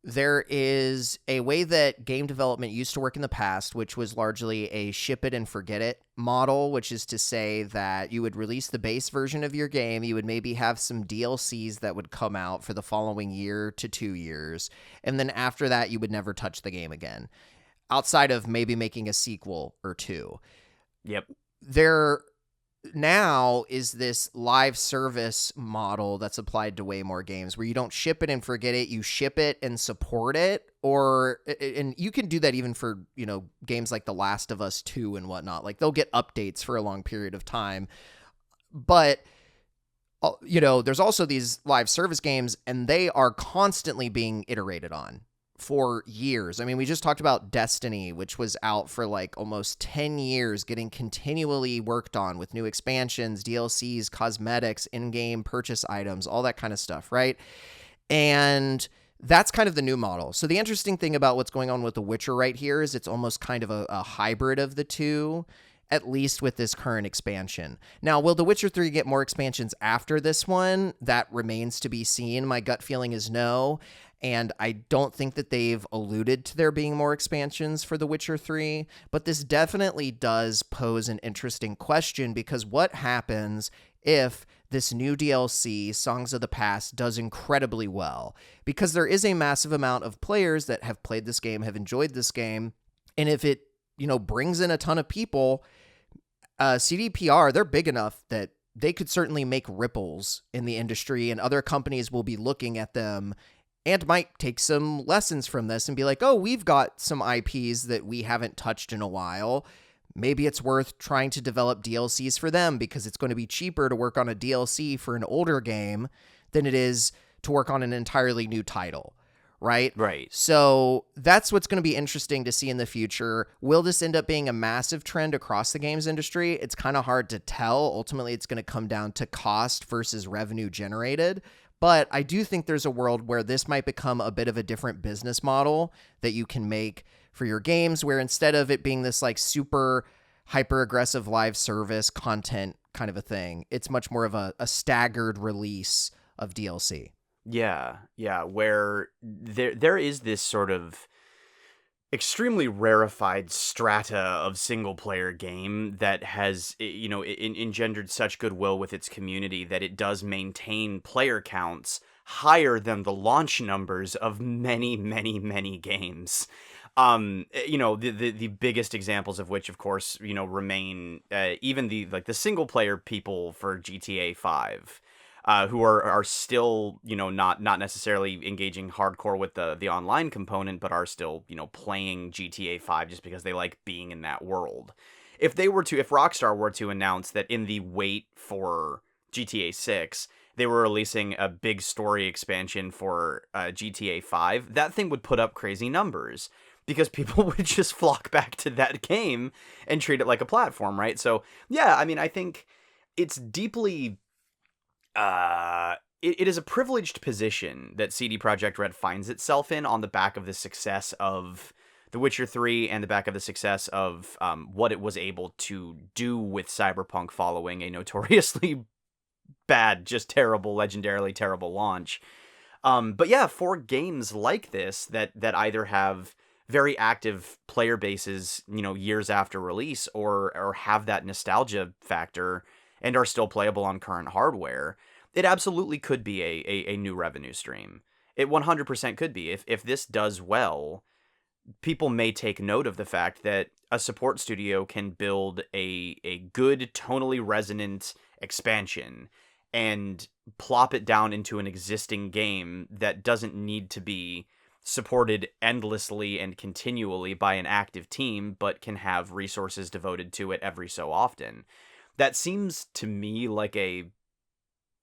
There is a way that game development used to work in the past, which was largely a ship it and forget it model, which is to say that you would release the base version of your game. You would maybe have some DLCs that would come out for the following year to 2 years. And then after that, you would never touch the game again, outside of maybe making a sequel or two. Yep. There now is this live service model that's applied to way more games where you don't ship it and forget it, you ship it and support it. And you can do that even for, games like The Last of Us 2 and whatnot. Like, they'll get updates for a long period of time. But there's also these live service games, and they are constantly being iterated on for years. I mean, we just talked about Destiny, which was out for like almost 10 years, getting continually worked on with new expansions, DLCs, cosmetics, in-game purchase items, all that kind of stuff, right? And that's kind of the new model. So the interesting thing about what's going on with The Witcher right here is it's almost kind of a hybrid of the two, at least with this current expansion. Now, will The Witcher 3 get more expansions after this one? That remains to be seen. My gut feeling is no. And I don't think that they've alluded to there being more expansions for The Witcher 3, but this definitely does pose an interesting question, because what happens if this new DLC, Songs of the Past, does incredibly well? Because there is a massive amount of players that have played this game, have enjoyed this game, and if it, brings in a ton of people, CDPR, they're big enough that they could certainly make ripples in the industry, and other companies will be looking at them and might take some lessons from this and be like, oh, we've got some IPs that we haven't touched in a while. Maybe it's worth trying to develop DLCs for them, because it's going to be cheaper to work on a DLC for an older game than it is to work on an entirely new title, right? Right. So that's what's going to be interesting to see in the future. Will this end up being a massive trend across the games industry? It's kind of hard to tell. Ultimately, it's going to come down to cost versus revenue generated. But I do think there's a world where this might become a bit of a different business model that you can make for your games, where instead of it being this like super hyper aggressive live service content kind of a thing, it's much more of a staggered release of DLC. Yeah, where there is this sort of extremely rarefied strata of single-player game that has, engendered such goodwill with its community that it does maintain player counts higher than the launch numbers of many, many, many games. The biggest examples of which, of course, remain even the single-player people for GTA 5. Who are still, not necessarily engaging hardcore with the online component, but are still, playing GTA 5 just because they like being in that world. If Rockstar were to announce that in the wait for GTA 6, they were releasing a big story expansion for GTA 5, that thing would put up crazy numbers, because people would just flock back to that game and treat it like a platform, right? So, yeah, I mean, I think it's deeply... It is a privileged position that CD Projekt Red finds itself in on the back of the success of The Witcher 3 and the back of the success of what it was able to do with Cyberpunk following a notoriously bad, just terrible, legendarily terrible launch. But yeah, for games like this that either have very active player bases, years after release, or have that nostalgia factor and are still playable on current hardware, it absolutely could be a new revenue stream. It 100% could be. If this does well, people may take note of the fact that a support studio can build a good, tonally resonant expansion and plop it down into an existing game that doesn't need to be supported endlessly and continually by an active team, but can have resources devoted to it every so often. That seems to me like a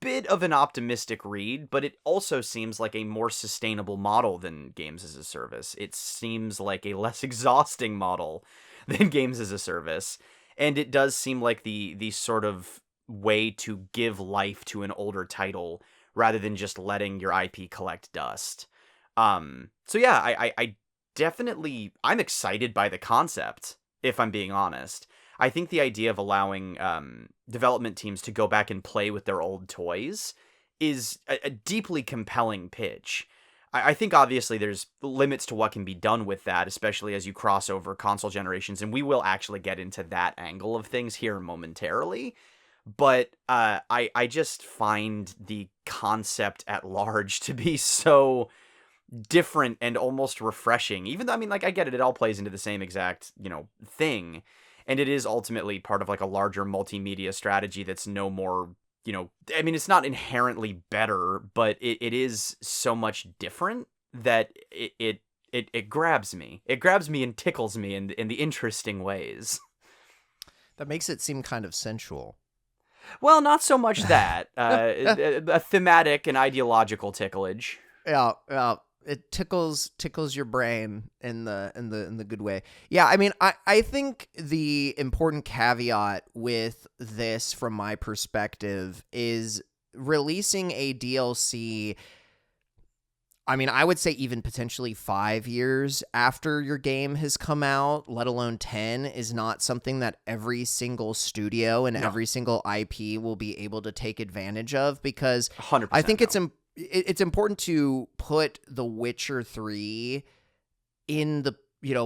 bit of an optimistic read, but it also seems like a more sustainable model than games as a service. It seems like a less exhausting model than games as a service, and it does seem like the sort of way to give life to an older title rather than just letting your IP collect dust. So yeah, I definitely, I'm excited by the concept, if I'm being honest. I think the idea of allowing development teams to go back and play with their old toys is a deeply compelling pitch. I think obviously there's limits to what can be done with that, especially as you cross over console generations, and we will actually get into that angle of things here momentarily. But I just find the concept at large to be so different and almost refreshing. Even though, I mean, like, I get it, it all plays into the same exact, thing. And it is ultimately part of like a larger multimedia strategy that's no more, I mean, it's not inherently better, but it is so much different that it grabs me. It grabs me and tickles me in the interesting ways. That makes it seem kind of sensual. Well, not so much that. A thematic and ideological ticklage. Yeah, yeah. It tickles your brain in the good way. Yeah, I mean, I think the important caveat with this, from my perspective, is releasing a DLC. I mean, I would say even potentially 5 years after your game has come out, let alone 10, is not something that every single studio and No. every single IP will be able to take advantage of, because 100%. I think no. it's important to put The Witcher 3 in the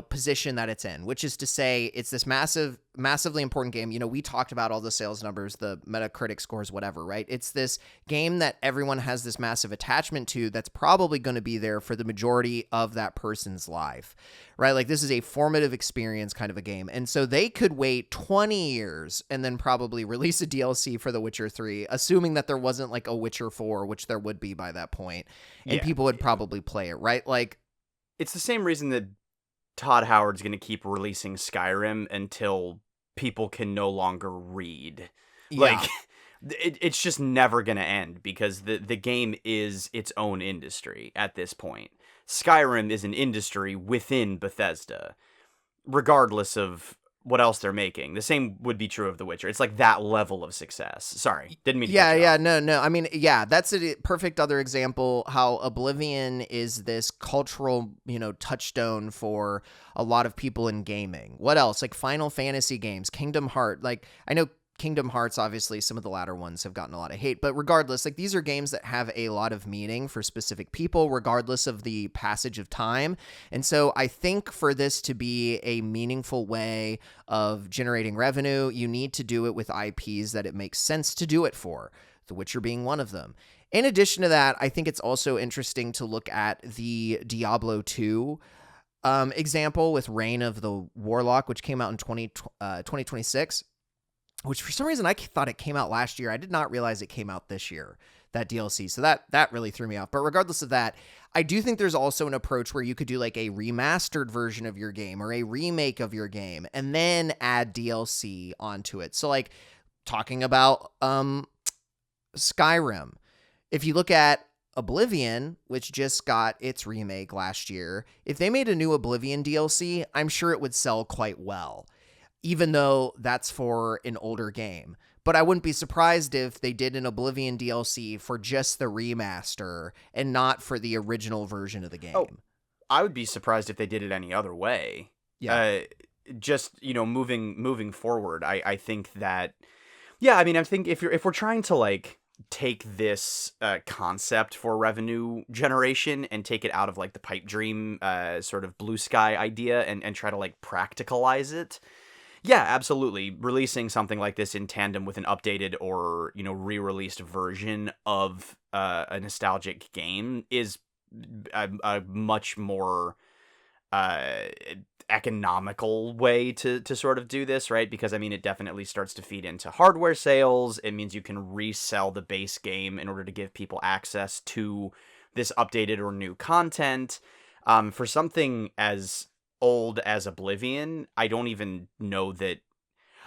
position that it's in, which is to say it's this massively important game. We talked about all the sales numbers, the Metacritic scores, whatever, right? It's this game that everyone has this massive attachment to, that's probably going to be there for the majority of that person's life, right? Like, this is a formative experience kind of a game. And so they could wait 20 years and then probably release a DLC for The Witcher 3, assuming that there wasn't like a Witcher 4, which there would be by that point, and people would probably play it, right? Like, it's the same reason that Todd Howard's going to keep releasing Skyrim until people can no longer read. yeah. Like, it's just never going to end, because the game is its own industry at this point. Skyrim is an industry within Bethesda, regardless of what else they're making. The same would be true of The Witcher. It's like that level of success. Sorry, didn't mean to cut you off. No. I mean, yeah, that's a perfect other example how Oblivion is this cultural, touchstone for a lot of people in gaming. What else? Like Final Fantasy games, Kingdom Hearts. Like, I know Kingdom Hearts, obviously, some of the latter ones have gotten a lot of hate, but regardless, like, these are games that have a lot of meaning for specific people, regardless of the passage of time. And so I think for this to be a meaningful way of generating revenue, you need to do it with IPs that it makes sense to do it for, The Witcher being one of them. In addition to that, I think it's also interesting to look at the Diablo 2 example with Reign of the Warlock, which came out in 2026. Which for some reason I thought it came out last year. I did not realize it came out this year, that DLC. So that really threw me off. But regardless of that, I do think there's also an approach where you could do like a remastered version of your game or a remake of your game and then add DLC onto it. So, like, talking about Skyrim. If you look at Oblivion, which just got its remake last year, if they made a new Oblivion DLC, I'm sure it would sell quite well, even though that's for an older game. But I wouldn't be surprised if they did an Oblivion DLC for just the remaster and not for the original version of the game. Oh, I would be surprised if they did it any other way. Yeah. Just, moving forward, I think that, yeah, I mean, I think if we're trying to, like, take this concept for revenue generation and take it out of, like, the pipe dream sort of blue sky idea and try to, like, practicalize it, yeah, absolutely. Releasing something like this in tandem with an updated or, re-released version of a nostalgic game is a much more economical way to sort of do this, right? Because, I mean, it definitely starts to feed into hardware sales. It means you can resell the base game in order to give people access to this updated or new content. For something as old as Oblivion, I don't even know that.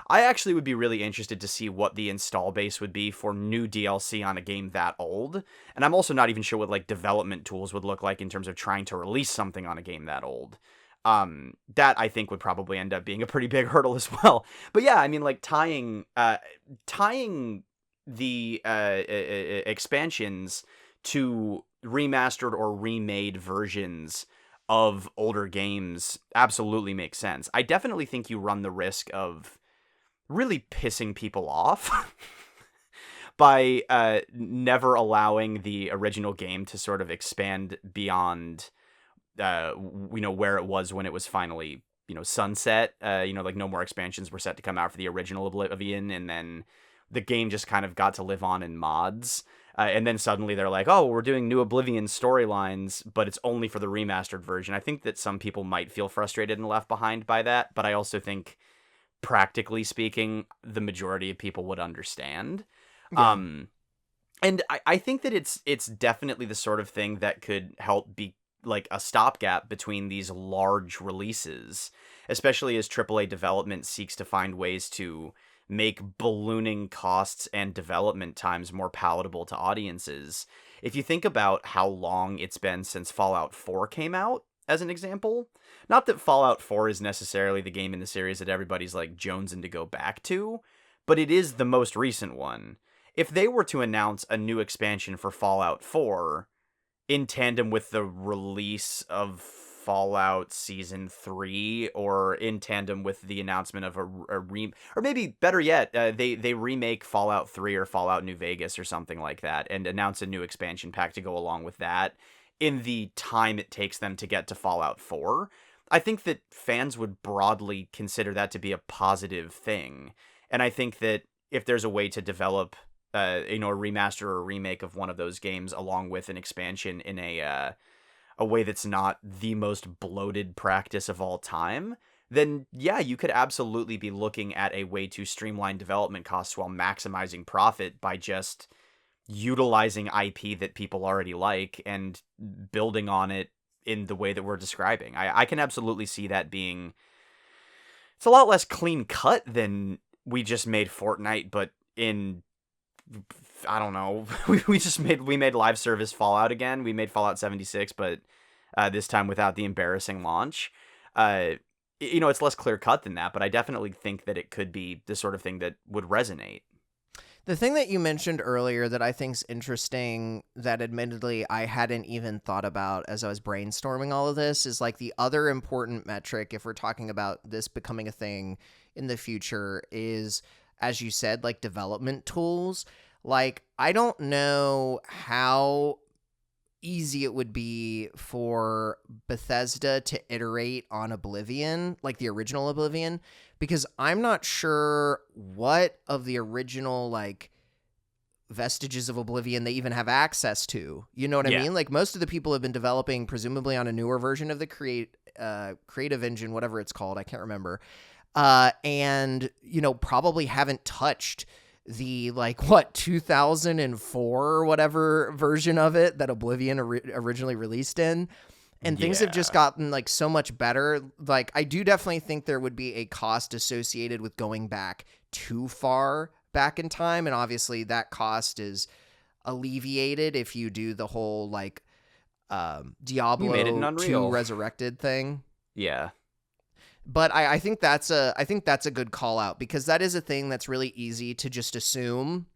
I actually would be really interested to see what the install base would be for new DLC on a game that old. And I'm also not even sure what, like, development tools would look like in terms of trying to release something on a game that old. That I think would probably end up being a pretty big hurdle as well. But yeah, I mean, like, tying the expansions to remastered or remade versions of older games absolutely makes sense. I definitely think you run the risk of really pissing people off by never allowing the original game to sort of expand beyond where it was when it was finally sunset. Like no more expansions were set to come out for the original Oblivion, and then the game just kind of got to live on in mods. And then suddenly they're like, oh, we're doing new Oblivion storylines, but it's only for the remastered version. I think that some people might feel frustrated and left behind by that, but I also think, practically speaking, the majority of people would understand. Yeah. And I think that it's definitely the sort of thing that could help be like a stopgap between these large releases, especially as AAA development seeks to find ways to make ballooning costs and development times more palatable to audiences. If you think about how long it's been since Fallout 4 came out, as an example, not that Fallout 4 is necessarily the game in the series that everybody's like jonesing to go back to, but it is the most recent one. If they were to announce a new expansion for Fallout 4 in tandem with the release of Fallout Season 3, or in tandem with the announcement of or maybe better yet, they remake Fallout 3 or Fallout New Vegas or something like that, and announce a new expansion pack to go along with that in the time it takes them to get to Fallout 4, I think that fans would broadly consider that to be a positive thing. And I think that if there's a way to develop a remaster or a remake of one of those games along with an expansion in a way that's not the most bloated practice of all time, then yeah, you could absolutely be looking at a way to streamline development costs while maximizing profit by just utilizing IP that people already like and building on it in the way that we're describing. I can absolutely see that being... It's a lot less clean cut than we just made Fortnite, but in... I don't know. we made live service Fallout again. We made Fallout 76, but this time without the embarrassing launch. It's less clear cut than that, but I definitely think that it could be the sort of thing that would resonate. The thing that you mentioned earlier that I think's interesting, that admittedly I hadn't even thought about as I was brainstorming all of this, is like the other important metric, if we're talking about this becoming a thing in the future, is, as you said, like development tools. Like, I don't know how easy it would be for Bethesda to iterate on Oblivion, like the original Oblivion, because I'm not sure what of the original, like, vestiges of Oblivion they even have access to. You know what I mean? Like, most of the people have been developing presumably on a newer version of the creative engine, whatever it's called, I can't remember, and probably haven't touched the 2004 or whatever version of it that Oblivion originally released in. And things have just gotten like so much better. Like, I do definitely think there would be a cost associated with going back too far back in time. And obviously that cost is alleviated if you do the whole Diablo 2 Resurrected thing. Yeah. But I think that's a good call out, because that is a thing that's really easy to just assume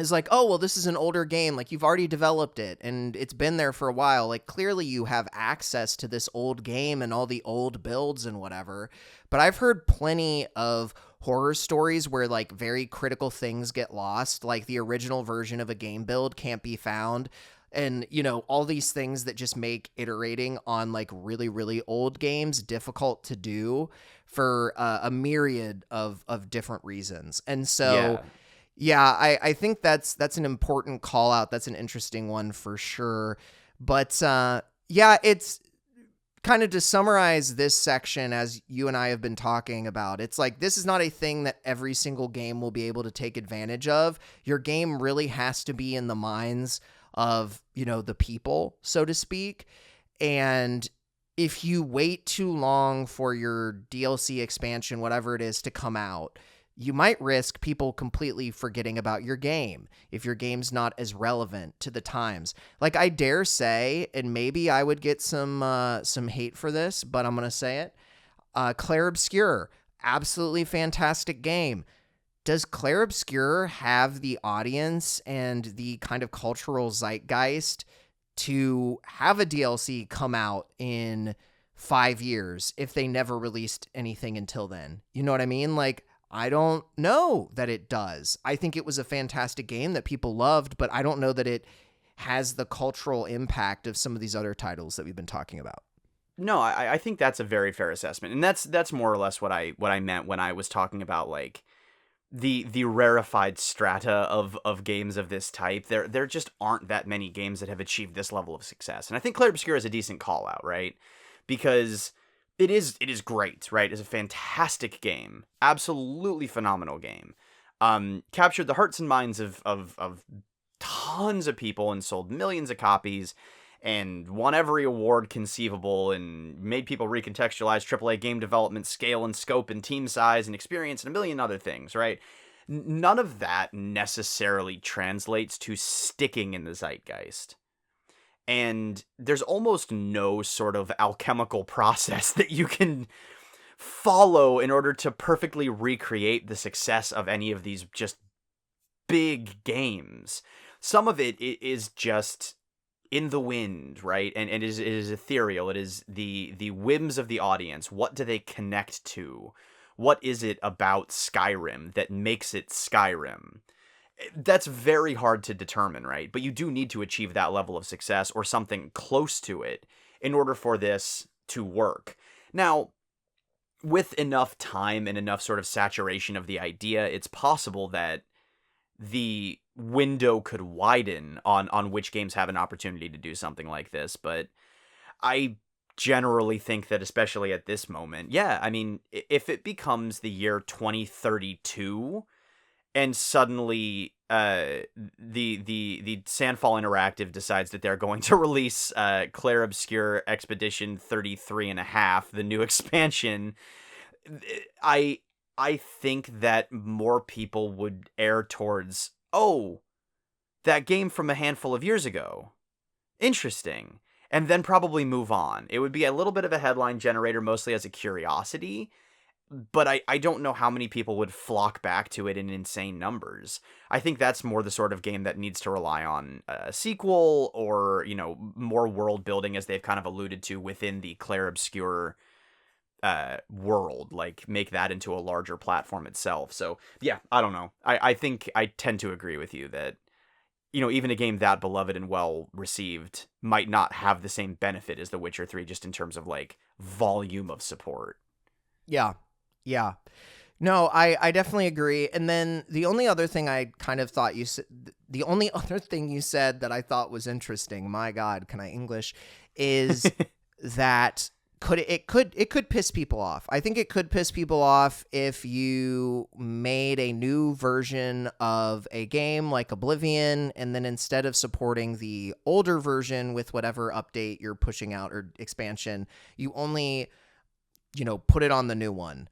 is like, oh, well, this is an older game. Like, you've already developed it and it's been there for a while. Like, clearly you have access to this old game and all the old builds and whatever. But I've heard plenty of horror stories where like very critical things get lost. Like the original version of a game build can't be found. And, all these things that just make iterating on like really, really old games difficult to do for a myriad of different reasons. And so, I think that's an important call out. That's an interesting one for sure. But it's kind of to summarize this section, as you and I have been talking about, it's like, this is not a thing that every single game will be able to take advantage of. Your game really has to be in the minds of, the people, so to speak. And if you wait too long for your DLC expansion, whatever it is, to come out, you might risk people completely forgetting about your game if your game's not as relevant to the times. Like, I dare say, and maybe I would get some hate for this, but I'm going to say it. Clair Obscur, absolutely fantastic game. Does Clair Obscur have the audience and the kind of cultural zeitgeist to have a DLC come out in 5 years if they never released anything until then? You know what I mean? Like, I don't know that it does. I think it was a fantastic game that people loved, but I don't know that it has the cultural impact of some of these other titles that we've been talking about. No, I think that's a very fair assessment, and that's more or less what I meant when I was talking about like the rarefied strata of games of this type. There just aren't that many games that have achieved this level of success, and I think Clair Obscur is a decent call out, right? Because it is great, right? It's a fantastic game, absolutely phenomenal game. Captured the hearts and minds of tons of people and sold millions of copies and won every award conceivable and made people recontextualize AAA game development scale and scope and team size and experience and a million other things, right? None of that necessarily translates to sticking in the zeitgeist. And there's almost no sort of alchemical process that you can follow in order to perfectly recreate the success of any of these just big games. Some of it is just in the wind, right? And it is ethereal. It is the whims of the audience. What do they connect to? What is it about Skyrim that makes it Skyrim? That's very hard to determine, right? But you do need to achieve that level of success or something close to it in order for this to work. Now, with enough time and enough sort of saturation of the idea, it's possible that the window could widen on which games have an opportunity to do something like this. But I generally think that, especially at this moment, yeah, I mean, if it becomes the year 2032 and suddenly the Sandfall Interactive decides that they're going to release Clair Obscur Expedition 33.5, the new expansion, I think that more people would err towards, oh, that game from a handful of years ago. Interesting. And then probably move on. It would be a little bit of a headline generator, mostly as a curiosity, but I don't know how many people would flock back to it in insane numbers. I think that's more the sort of game that needs to rely on a sequel or, you know, more world building, as they've kind of alluded to within the Clair Obscur world, like make that into a larger platform itself. So yeah, I don't know. I think I tend to agree with you that, you know, even a game that beloved and well received might not have the same benefit as The Witcher 3, just in terms of like volume of support. Yeah. No, I definitely agree. And then the only other thing I kind of thought you said, the only other thing you said that I thought was interesting, my God, can I English, is that it could piss people off. I think it could piss people off if you made a new version of a game like Oblivion, and then instead of supporting the older version with whatever update you're pushing out or expansion, you only, you know, put it on the new one.